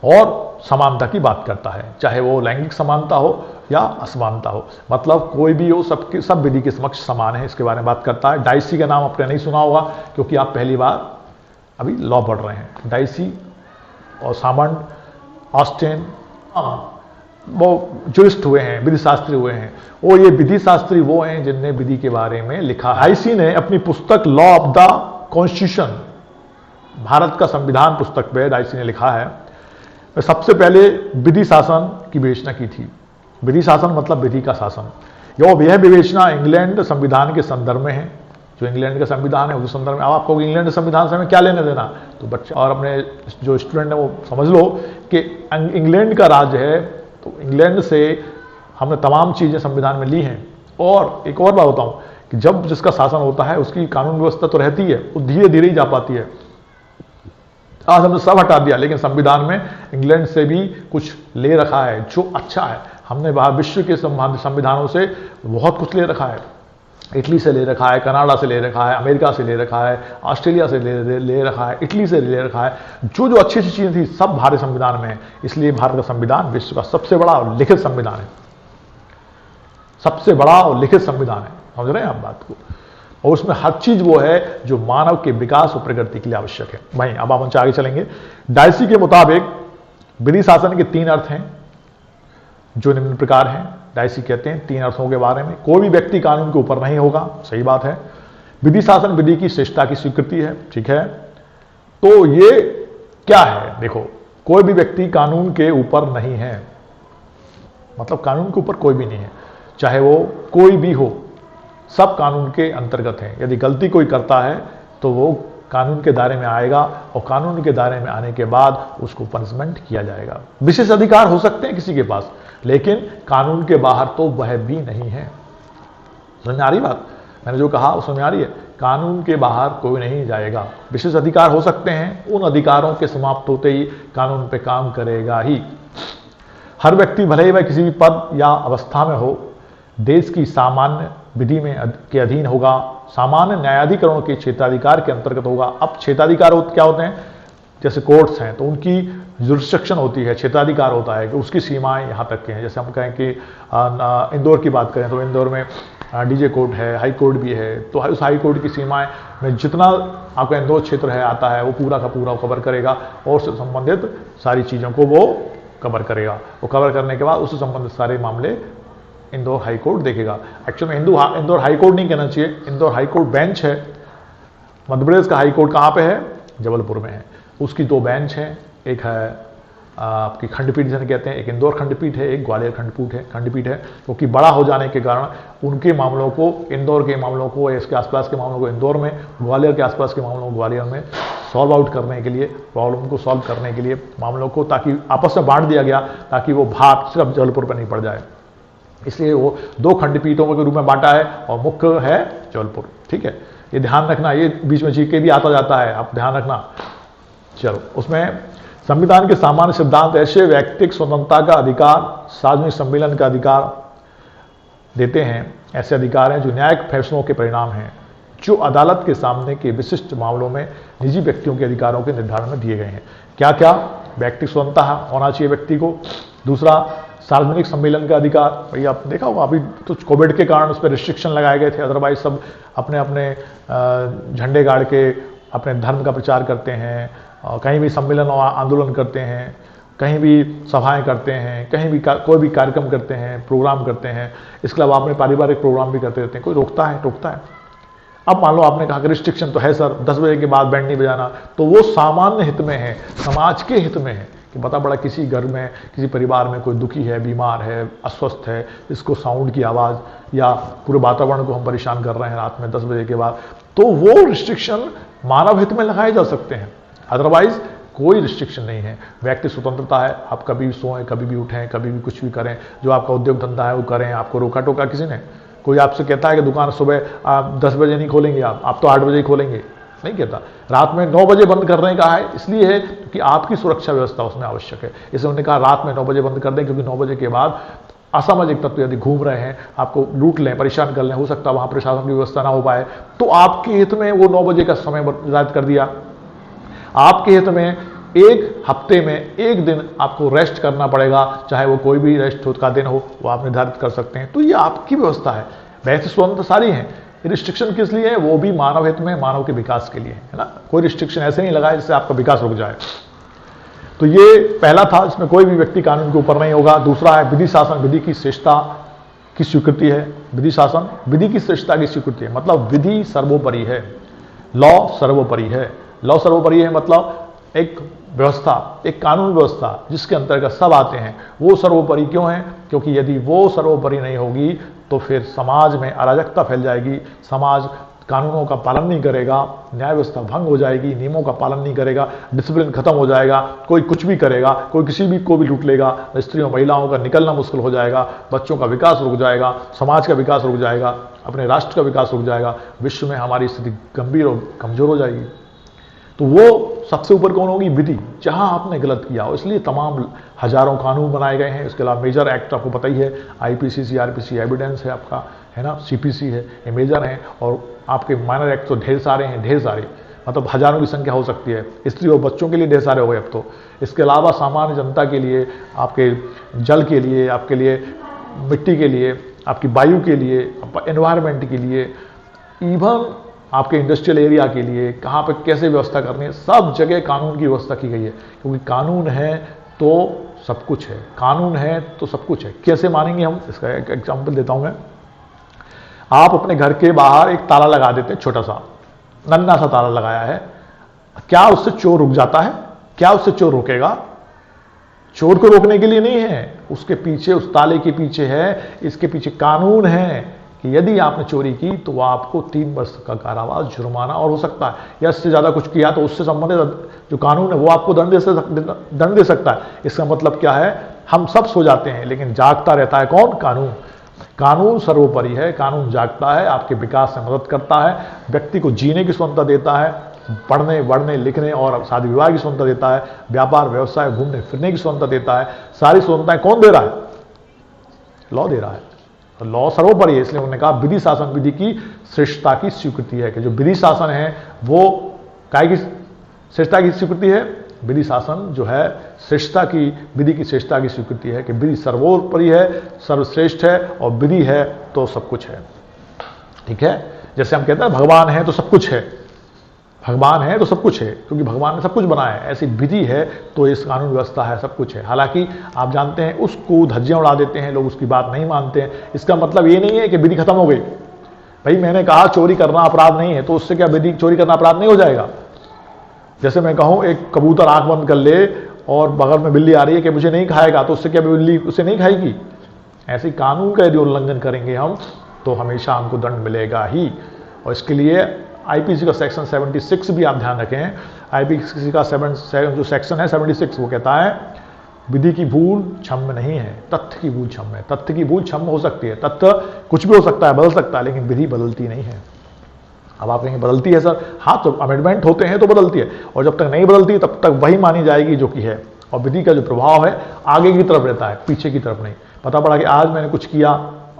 और समानता की बात करता है, चाहे वो लैंगिक समानता हो या असमानता हो, मतलब कोई भी हो, सब विधि के समक्ष समान है, इसके बारे में बात करता है। डाइसी का नाम आपने नहीं सुना होगा क्योंकि आप पहली बार अभी लॉ पढ़ रहे हैं। डाइसी और सामंड, ऑस्टिन, वो जुरिस्ट हुए हैं, विधि शास्त्री हुए हैं, वो ये विधि शास्त्री वो हैं जिनने विधि के बारे में लिखा। डाइसी ने अपनी पुस्तक law of the constitution, Bharat का संविधान पुस्तक पे डाइसी ने लिखा है, सबसे पहले विधि शासन की विवेचना की थी। विधि शासन मतलब विधि का शासन। यह विवेचना इंग्लैंड संविधान के संदर्भ में है, जो इंग्लैंड का संविधान है उस संदर्भ में। अब आपको इंग्लैंड संविधान से हमें क्या लेने देना, तो बच्चे और अपने जो स्टूडेंट है वो समझ लो कि इंग्लैंड का राज्य है, तो इंग्लैंड से हमने तमाम चीजें संविधान में ली हैं। और एक और बात बताऊं कि जब जिसका शासन होता है उसकी कानून व्यवस्था तो रहती है, वो धीरे धीरे ही जा पाती है। आज हमने सब हटा दिया, लेकिन संविधान में इंग्लैंड से भी कुछ ले रखा है जो अच्छा है। हमने बाहर विश्व के संविधानों से बहुत कुछ ले रखा है, इटली से ले रखा है, कनाडा से ले रखा है, अमेरिका से ले रखा है, ऑस्ट्रेलिया से ले रखा है, इटली से ले रखा है। जो जो अच्छी अच्छी चीज़ें थी सब भारतीय संविधान में है। इसलिए भारत का संविधान विश्व का सबसे बड़ा और लिखित संविधान है, सबसे बड़ा और लिखित संविधान है। समझ रहे हैं आप बात को? और उसमें हर चीज वो है जो मानव के विकास और प्रगति के लिए आवश्यक है। वहीं अब हम आगे चलेंगे। डायसी के मुताबिक विधि शासन के 3 अर्थ हैं जो निम्न प्रकार हैं। डायसी कहते हैं 3 अर्थों के बारे में। कोई भी व्यक्ति कानून के ऊपर नहीं होगा, सही बात है। विधि शासन विधि की श्रेष्ठता की स्वीकृति है, ठीक है। तो ये क्या है? देखो, कोई भी व्यक्ति कानून के ऊपर नहीं है, मतलब कानून के ऊपर कोई भी नहीं है, चाहे वो कोई भी हो, सब कानून के अंतर्गत है। यदि गलती कोई करता है तो वो कानून के दायरे में आएगा और कानून के दायरे में आने के बाद उसको पनिशमेंट किया जाएगा। विशेष अधिकार हो सकते हैं किसी के पास, लेकिन कानून के बाहर तो वह भी नहीं है। समझ में आ रही बात? मैंने जो कहा उसमें आ रही है? कानून के बाहर कोई नहीं जाएगा। विशेष अधिकार हो सकते हैं, उन अधिकारों के समाप्त होते ही कानून पे काम करेगा ही। हर व्यक्ति भले ही वह किसी भी पद या अवस्था में हो, देश की सामान्य विधि में के अधीन होगा, सामान्य न्यायाधिकरणों के क्षेत्राधिकार के अंतर्गत होगा। अब क्षेत्राधिकार क्या होते हैं? जैसे कोर्ट्स हैं तो उनकी जुरिस्डिक्शन होती है, क्षेत्राधिकार होता है कि उसकी सीमाएं यहाँ तक के हैं। जैसे हम कहें कि इंदौर की बात करें तो इंदौर में डीजे कोर्ट है, हाई कोर्ट भी है, तो उस हाई कोर्ट की सीमाएं में जितना आपका इंदौर क्षेत्र है आता है वो पूरा का पूरा कवर करेगा और उससे संबंधित सारी चीज़ों को वो कवर करेगा। वो कवर करने के बाद उससे संबंधित सारे मामले इंदौर हाई कोर्ट देखेगा। एक्चुअली में इंदौर हाई कोर्ट नहीं कहना चाहिए, इंदौर हाई कोर्ट बेंच है। मध्य प्रदेश का हाई कोर्ट कहाँ पे है? जबलपुर में है। उसकी 2 बेंच हैं, एक है आपकी खंडपीठ जिसे कहते हैं, एक इंदौर खंडपीठ है, एक ग्वालियर खंडपीठ है। क्योंकि बड़ा हो जाने के कारण उनके मामलों को, इंदौर के मामलों को या इसके आसपास के मामलों को इंदौर में, ग्वालियर के आसपास के मामलों को ग्वालियर में सॉल्व आउट करने के लिए, प्रॉब्लम को सॉल्व करने के लिए मामलों को ताकि आपस में बांट दिया गया ताकि वो भार सिर्फ जबलपुर पर नहीं पड़ जाए। इसलिए वो 2 खंडपीठों के रूप में बांटा है और मुख्य है जबलपुर, ठीक है। ये ध्यान रखना, ये बीच में जीके भी आता जाता है, आप ध्यान रखना। चलो, उसमें संविधान के सामान्य सिद्धांत ऐसे व्यक्तिक स्वतंत्रता का अधिकार, सार्वजनिक सम्मेलन का अधिकार देते हैं। ऐसे अधिकार हैं जो न्यायिक फैसलों के परिणाम हैं, जो अदालत के सामने के विशिष्ट मामलों में निजी व्यक्तियों के अधिकारों के निर्धारण में दिए गए हैं। क्या क्या? व्यक्तिक स्वतंत्रता होना चाहिए व्यक्ति को। दूसरा, सार्वजनिक सम्मेलन का अधिकार। भाई आप देखा होगा अभी तो कोविड के कारण उस पर रिस्ट्रिक्शन लगाए गए थे, अदरवाइज सब अपने अपने झंडे गाड़ के अपने धर्म का प्रचार करते हैं, कहीं भी सम्मेलन और आंदोलन करते हैं, कहीं भी सभाएं करते हैं, कहीं भी कोई भी कार्यक्रम करते हैं, प्रोग्राम करते हैं। इसके अलावा अपने पारिवारिक प्रोग्राम भी करते रहते हैं। कोई रोकता है? अब मान लो आपने कहा कि रिस्ट्रिक्शन तो है सर, 10 बजे के बाद बैंड नहीं बजाना, तो वो सामान्य हित में है, समाज के हित में है कि पता पड़ा किसी घर में, किसी परिवार में कोई दुखी है, बीमार है, अस्वस्थ है, इसको साउंड की आवाज़ या पूरे वातावरण को हम परेशान कर रहे हैं रात में 10 बजे के बाद, तो वो रिस्ट्रिक्शन मानव हित में लगाए जा सकते हैं। अदरवाइज कोई रिस्ट्रिक्शन नहीं है। व्यक्ति स्वतंत्रता है, आप कभी भी सोएं, कभी भी उठें, कभी भी कुछ भी करें, जो आपका उद्योग धंधा है वो करें। आपको रोका टोका किसी ने? कोई आपसे कहता है कि दुकान सुबह आप 10 बजे नहीं खोलेंगे, आप तो 8 बजे ही खोलेंगे? नहीं कहता। रात में 9 बजे बंद करने का है, इसलिए है कि आपकी सुरक्षा व्यवस्था उसमें आवश्यक है। इसलिए उन्होंने कहा रात में 9 बजे बंद कर दें, क्योंकि 9 बजे के बाद असामाजिक तत्व यदि घूम रहे हैं, आपको लूट लें, परेशान कर लें, हो सकता है वहाँ प्रशासन की व्यवस्था ना हो पाए, तो आपके हित में वो 9 बजे का समय निर्धारित कर दिया। आपके हित में एक हफ्ते में 1 दिन आपको रेस्ट करना पड़ेगा, चाहे वो कोई भी रेस्ट का दिन हो, वो आप निर्धारित कर सकते हैं। तो ये आपकी व्यवस्था है। वैसे स्वतंत्र सारी हैं। रिस्ट्रिक्शन किस लिए है? वो भी मानव हित में, मानव के विकास के लिए है ना। कोई रिस्ट्रिक्शन ऐसे नहीं लगाए जिससे आपका विकास रुक जाए। तो ये पहला था, इसमें कोई भी व्यक्ति कानून के ऊपर नहीं होगा। दूसरा है विधि शासन विधि की श्रेष्ठता की स्वीकृति है। विधि शासन विधि की श्रेष्ठता की स्वीकृति है, मतलब विधि सर्वोपरि है, लॉ सर्वोपरि है। लॉ सर्वोपरि है मतलब एक व्यवस्था, एक कानून व्यवस्था जिसके अंतर्गत सब आते हैं, वो सर्वोपरि क्यों है? क्योंकि यदि वो सर्वोपरि नहीं होगी तो फिर समाज में अराजकता फैल जाएगी, समाज कानूनों का पालन नहीं करेगा, न्याय व्यवस्था भंग हो जाएगी, नियमों का पालन नहीं करेगा, डिसिप्लिन खत्म हो जाएगा, कोई कुछ भी करेगा, कोई किसी भी को भी लूट लेगा, स्त्रियों महिलाओं का निकलना मुश्किल हो जाएगा, बच्चों का विकास रुक जाएगा, समाज का विकास रुक जाएगा, अपने राष्ट्र का विकास रुक जाएगा, विश्व में हमारी स्थिति गंभीर और कमजोर हो जाएगी। तो वो सबसे ऊपर कौन होगी? विधि, जहां आपने गलत किया हो। इसलिए तमाम हजारों कानून बनाए गए हैं। इसके अलावा मेजर एक्ट आपको पता ही है, आईपीसी, सीआरपीसी, एविडेंस है आपका, है ना, सीपीसी है, ये मेजर हैं, और आपके माइनर एक्ट तो ढेर सारे हैं, ढेर सारे, मतलब हजारों की संख्या हो सकती है। स्त्री और बच्चों के लिए ढेर सारे हो गए अब तो। इसके अलावा सामान्य जनता के लिए, आपके जल के लिए, आपके लिए मिट्टी के लिए, आपकी वायु के लिए, एनवायरनमेंट के लिए, इवन आपके इंडस्ट्रियल एरिया के लिए कहाँ पे कैसे व्यवस्था करनी है, सब जगह कानून की व्यवस्था की गई है। क्योंकि कानून है तो सब कुछ है, कानून है तो सब कुछ है। कैसे मानेंगे हम, इसका एक एग्जाम्पल देता हूं मैं। आप अपने घर के बाहर एक ताला लगा देते हैं, छोटा सा नन्हा सा ताला लगाया है, क्या उससे चोर रुक जाता है? क्या उससे चोर रुकेगा? चोर को रोकने के लिए नहीं है, उसके पीछे, उस ताले के पीछे है, इसके पीछे कानून है कि यदि आपने चोरी की तो आपको 3 वर्ष का कारावास, जुर्माना और हो सकता है, या इससे ज्यादा कुछ किया तो उससे संबंधित जो कानून है वो आपको दंड दे सकता है। इसका मतलब क्या है, हम सब सो जाते हैं लेकिन जागता रहता है कौन? कानून। कानून सर्वोपरि है, कानून जागता है, आपके विकास में मदद करता है, व्यक्ति को जीने की स्वतंत्रता देता है, पढ़ने, बढ़ने, लिखने और शादी विवाह की स्वतंत्रता देता है, व्यापार, व्यवसाय, घूमने फिरने की स्वतंत्रता देता है। सारी स्वतंत्रताएं कौन दे रहा है? लॉ दे रहा है। तो लॉ सर्वोपरि है, इसलिए उन्होंने कहा विधि शासन विधि की श्रेष्ठता की स्वीकृति है, कि जो विधि शासन है वो काय की श्रेष्ठता की स्वीकृति है। विधि शासन जो है श्रेष्ठता की, विधि की श्रेष्ठता की स्वीकृति है, कि विधि सर्वोपरि है, सर्वश्रेष्ठ है, और विधि है तो सब कुछ है। ठीक है, जैसे हम कहते हैं भगवान है तो सब कुछ है, भगवान है तो सब कुछ है, क्योंकि भगवान ने सब कुछ बनाया है, ऐसी विधि है तो इस कानून व्यवस्था है, सब कुछ है। हालांकि आप जानते हैं उसको धज्जियां उड़ा देते हैं लोग, उसकी बात नहीं मानते हैं। इसका मतलब ये नहीं है कि विधि खत्म हो गई। भाई मैंने कहा चोरी करना अपराध नहीं है, तो उससे क्या विधि चोरी करना अपराध नहीं हो जाएगा? जैसे मैं कहूं एक कबूतर आंख बंद कर ले और बगल में बिल्ली आ रही है कि मुझे नहीं खाएगा, तो उससे क्या बिल्ली उसे नहीं खाएगी? ऐसे कानून का यदि उल्लंघन करेंगे हम तो हमेशा हमको दंड मिलेगा ही। और इसके लिए आईपीसी का सेक्शन 76 भी आप ध्यान रखें। आईपीसी का जो सेक्शन है 76 वो कहता है विधि की भूल क्षम्य नहीं है, तथ्य की भूल क्षम्य है। तथ्य की भूल क्षम्य हो सकती है, तथ्य कुछ भी हो सकता है, बदल सकता है, लेकिन विधि बदलती नहीं है। अब आप कहेंगे बदलती है सर, हाँ तो अमेंडमेंट होते हैं तो बदलती है, और जब तक नहीं बदलती तब तक वही मानी जाएगी जो कि है। और विधि का जो प्रभाव है आगे की तरफ रहता है, पीछे की तरफ नहीं। पता पड़ा कि आज मैंने कुछ किया,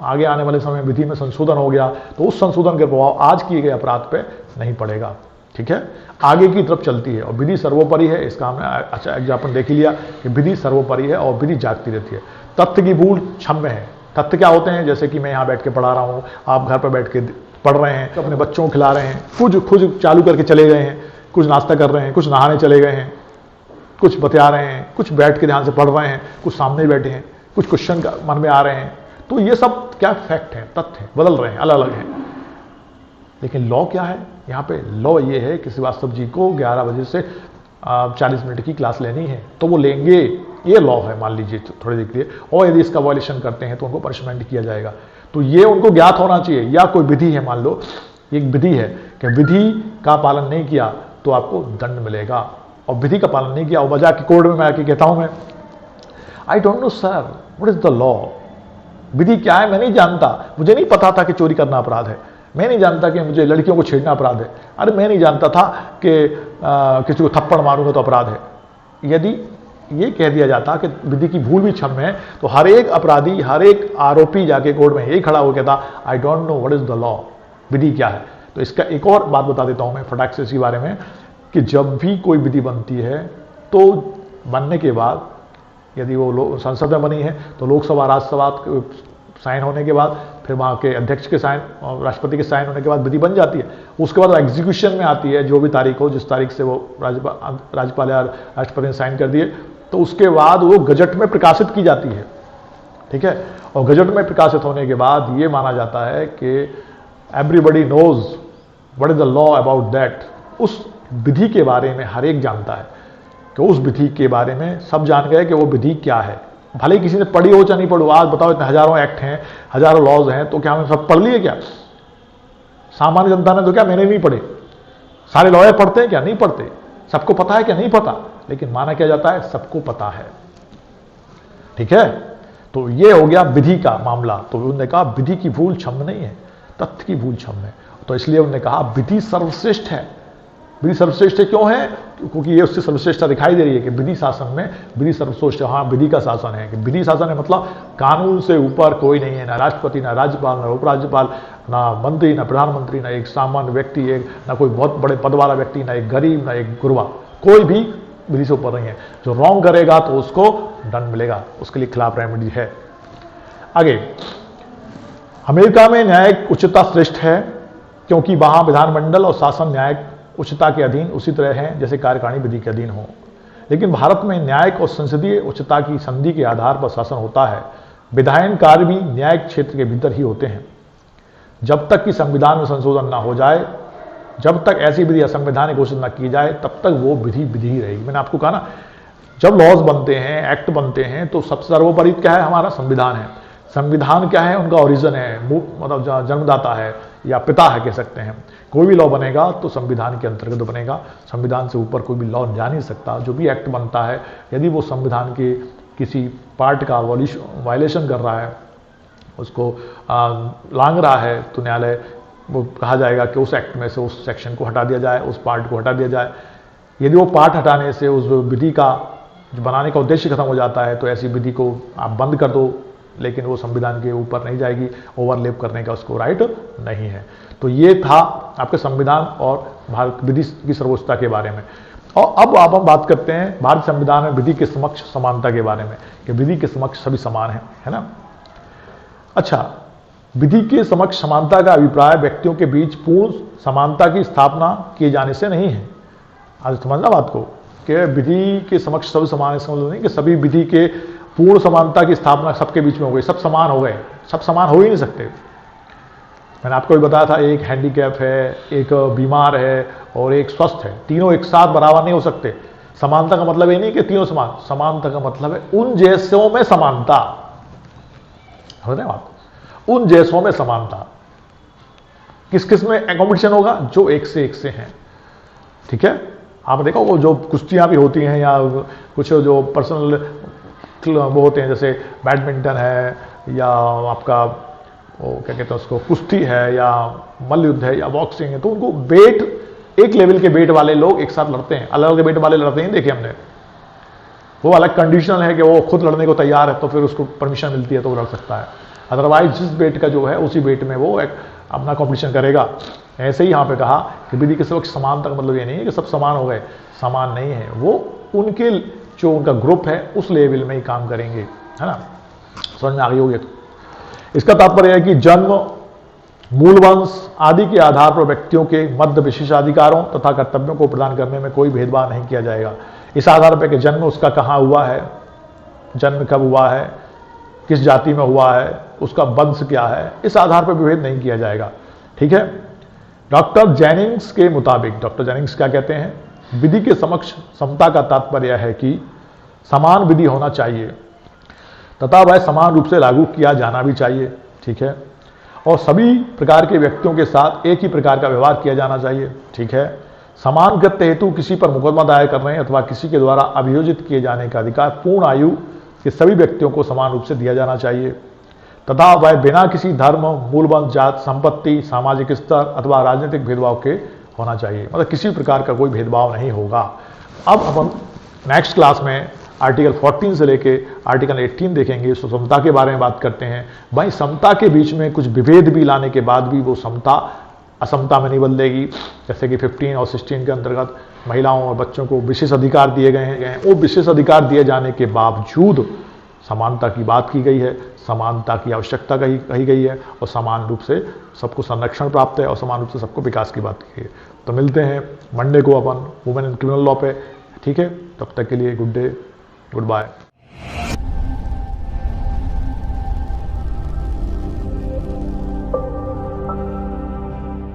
आगे आने वाले समय विधि में संशोधन हो गया, तो उस संशोधन के प्रभाव आज किए गए अपराध पे नहीं पड़ेगा। ठीक है, आगे की तरफ चलती है, और विधि सर्वोपरि है। इसका हमने अच्छा एग्जाम्पल देख लिया कि विधि सर्वोपरि है और विधि जागती रहती है। तथ्य की भूल क्षम्य है। तथ्य क्या होते हैं? जैसे कि मैं यहाँ बैठ के पढ़ा रहा हूँ, आप घर पर बैठ के पढ़ रहे हैं, अपने बच्चों को खिला रहे हैं, कुछ चालू करके चले गए हैं, कुछ नाश्ता कर रहे हैं, कुछ नहाने चले गए हैं, कुछ बतिया रहे हैं, कुछ बैठ के ध्यान से पढ़ रहे हैं, कुछ सामने बैठे हैं, कुछ क्वेश्चन मन में आ रहे हैं। तो ये सब क्या फैक्ट है, तथ्य है, बदल रहे हैं, अलग अलग हैं। लेकिन लॉ क्या है? यहाँ पे लॉ ये है कि श्रीवास्तव जी को 11 बजे से 40 मिनट की क्लास लेनी है तो वो लेंगे, ये लॉ है मान लीजिए थोड़ी देर के लिए, और यदि इसका वायलेशन करते हैं तो उनको पनिशमेंट किया जाएगा। तो ये उनको ज्ञात होना चाहिए। या कोई विधि है, मान लो एक विधि है कि विधि का पालन नहीं किया तो आपको दंड मिलेगा, और विधि का पालन नहीं किया और बजा के कोर्ट में मैं आके कहता हूं मैं I don't know sir what is the law, विधि क्या है मैं नहीं जानता, मुझे नहीं पता था कि चोरी करना अपराध है, मैं नहीं जानता कि मुझे लड़कियों को छेड़ना अपराध है, अरे मैं नहीं जानता था कि किसी को थप्पड़ मारूंगा तो अपराध है। यदि ये कह दिया जाता कि विधि की भूल भी क्षम्य है तो हर एक अपराधी, हर एक आरोपी जाके कोर्ट में यही खड़ा हो कहता I don't know what is the law, विधि क्या है। तो इसका एक और बात बता देता हूं मैं फटाक से इसके बारे में, कि जब भी कोई विधि बनती है तो बनने के बाद यदि वो संसद में बनी है तो लोकसभा, राज्यसभा साइन होने के बाद, फिर वहाँ के अध्यक्ष के साइन और राष्ट्रपति के साइन होने के बाद विधि बन जाती है। उसके बाद एग्जीक्यूशन में आती है, जो भी तारीख हो, जिस तारीख से वो राज्यपाल या राष्ट्रपति ने साइन कर दिए, तो उसके बाद वो गजट में प्रकाशित की जाती है। ठीक है, और गजट में प्रकाशित होने के बाद ये माना जाता है कि everybody knows what is the law about that. उस विधि के बारे में हर एक जानता है कि उस विधि के बारे में सब जान गए कि वो विधि क्या है। भले किसी ने पढ़ी हो चाहे नहीं पढ़ो, आज बताओ इतने हजारों एक्ट हैं, हजारों लॉज हैं, तो क्या हमें सब पढ़ लिए क्या? सामान्य जनता ने तो क्या मैंने नहीं पढ़े, सारे लॉयर पढ़ते हैं क्या? नहीं पढ़ते। सबको पता है क्या? नहीं पता। लेकिन माना क्या जाता है? सबको पता है। ठीक है, तो ये हो गया विधि का मामला। तो उन्होंने कहा विधि की भूल क्षम्य नहीं है, तथ्य की भूल क्षम्य है। तो इसलिए उन्होंने कहा विधि सर्वश्रेष्ठ है, विधि सर्वश्रेष्ठ क्यों है? क्योंकि ये उससे सर्वश्रेष्ठता दिखाई दे रही है कि विधि शासन में विधि सर्वश्रेष्ठ, हाँ विधि का शासन है। कि विधि शासन है मतलब कानून से ऊपर कोई नहीं है, ना राष्ट्रपति, ना राज्यपाल, ना उपराज्यपाल, ना मंत्री, ना प्रधानमंत्री, ना एक सामान्य व्यक्ति, एक ना कोई बहुत बड़े पद वाला व्यक्ति, ना एक गरीब, ना एक गुरबा, कोई भी विधि से ऊपर नहीं है। जो रॉन्ग करेगा तो उसको दंड मिलेगा, उसके लिए खिलाफ रेमेडी है। आगे, अमेरिका में न्यायिक उच्चता श्रेष्ठ है क्योंकि वहां विधानमंडल और शासन न्यायिक उच्चता के अधीन उसी तरह है जैसे कार्यकारिणी विधि के अधीन हो। लेकिन भारत में न्यायिक और संसदीय उच्चता की संधि के आधार पर शासन होता है। विधायन कार्य भी न्यायिक क्षेत्र के भीतर ही होते हैं। जब तक कि संविधान में संशोधन न हो जाए, जब तक ऐसी विधि असंवैधानिक घोषित न की जाए, तब तक वो विधि विधि ही रहेगी। मैंने आपको कहा ना, जब लॉज बनते हैं, एक्ट बनते हैं, तो सबसे सर्वोपरि क्या है? हमारा संविधान है। संविधान क्या है? उनका ओरिजिन है, मतलब जन्मदाता है या पिता है कह सकते हैं। कोई भी लॉ बनेगा तो संविधान के अंतर्गत बनेगा। संविधान से ऊपर कोई भी लॉ जा नहीं सकता। जो भी एक्ट बनता है, यदि वो संविधान के किसी पार्ट का वायलेशन कर रहा है, उसको लांघ रहा है, तो न्यायालय वो कहा जाएगा कि उस एक्ट में से उस सेक्शन को हटा दिया जाए, उस पार्ट को हटा दिया जाए। यदि वो पार्ट हटाने से उस विधि का जो बनाने का उद्देश्य खत्म हो जाता है, तो ऐसी विधि को आप बंद कर दो, लेकिन वो संविधान के ऊपर नहीं जाएगी, ओवरलेप करने का उसको राइट नहीं है। तो ये था आपके संविधान और भारत विधि की सर्वोच्चता के बारे में। और अब आप हम बात करते हैं भारत संविधान में विधि के समक्ष समानता के बारे में, कि विधि के समक्ष सभी समान हैं, है ना। अच्छा, विधि के समक्ष समानता का अभिप्राय व्यक्तियों के बीच पूर्ण समानता की स्थापना किए जाने से नहीं है। आज समझना बात को, कि विधि के समक्ष सभी समान है, समझ नहीं कि सभी विधि के पूर्ण समानता की स्थापना सबके बीच में हो गई, सब समान हो गए। सब समान हो ही नहीं सकते। मैंने आपको भी बताया था, एक हैंडीकैप है, एक बीमार है और एक स्वस्थ है, तीनों एक साथ बराबर नहीं हो सकते। समानता का मतलब ये नहीं कि तीनों समान, समानता का मतलब है उन जैसों में समानता। समझ रहे हैं आप? उन जैसों में समानता। किस किस में कॉम्पिटिशन होगा? जो एक से हैं। ठीक है, आप देखो वो जो कुश्तियां भी होती हैं या कुछ जो पर्सनल वो होते हैं, जैसे बैडमिंटन है या आपका वो क्या कहते हैं उसको, कुश्ती है या मल्लयुद्ध है या बॉक्सिंग है, तो उनको वेट, एक लेवल के वेट वाले लोग एक साथ लड़ते हैं। अलग अलग वेट वाले लड़ते हैं, देखे हमने। वो अलग कंडीशन है कि वो खुद लड़ने को तैयार है तो फिर उसको परमिशन मिलती है तो वो लड़ सकता है। अदरवाइज जिस वेट का जो है उसी वेट में वो एक अपना कॉम्पिटिशन करेगा। ऐसे ही यहाँ पे कहा कि विधि के वक्त समानता का मतलब ये नहीं है कि सब समान हो गए, समान नहीं है। वो उनके जो उनका ग्रुप है उस लेवल में ही काम करेंगे, है ना। समझ में आ गई होगी। इसका तात्पर्य है कि जन्म, मूल वंश आदि के आधार पर व्यक्तियों के मध्य विशेषाधिकारों तथा कर्तव्यों को प्रदान करने में कोई भेदभाव नहीं किया जाएगा। इस आधार पर कि जन्म उसका कहाँ हुआ है, जन्म कब हुआ है, किस जाति में हुआ है, उसका वंश क्या है, इस आधार पर विभेद नहीं किया जाएगा। ठीक है। डॉक्टर जेनिंग्स के मुताबिक, डॉक्टर जेनिंग्स क्या कहते हैं? विधि के समक्ष समता का तात्पर्य है कि समान विधि होना चाहिए तथा वह समान रूप से लागू किया जाना भी चाहिए। ठीक है। और सभी प्रकार के व्यक्तियों के साथ एक ही प्रकार का व्यवहार किया जाना चाहिए। ठीक है। समान कृत्य हेतु किसी पर मुकदमा दायर करने अथवा किसी के द्वारा अभियोजित किए जाने का अधिकार पूर्ण आयु के सभी व्यक्तियों को समान रूप से दिया जाना चाहिए तथा वह बिना किसी धर्म, मूल वंश, जात, संपत्ति, सामाजिक स्तर अथवा राजनीतिक भेदभाव के होना चाहिए। मतलब किसी प्रकार का कोई भेदभाव नहीं होगा। अब हम नेक्स्ट क्लास में आर्टिकल 14 से लेके आर्टिकल 18 देखेंगे। समता के बारे में बात करते हैं। भाई समता के बीच में कुछ विभेद भी लाने के बाद भी वो समता असमता में नहीं बदलेगी। जैसे कि 15 और 16 के अंतर्गत महिलाओं और बच्चों को विशेष अधिकार दिए गए हैं। वो विशेष अधिकार दिए जाने के बावजूद समानता की बात की गई है, समानता की आवश्यकता कही गई है और समान रूप से सबको संरक्षण प्राप्त है और समान रूप से सबको विकास की बात की है। तो मिलते हैं मंडे को अपन वुमेन इन क्रिमिनल लॉ पे। ठीक है, तब तक के लिए गुड डे, गुड बाय।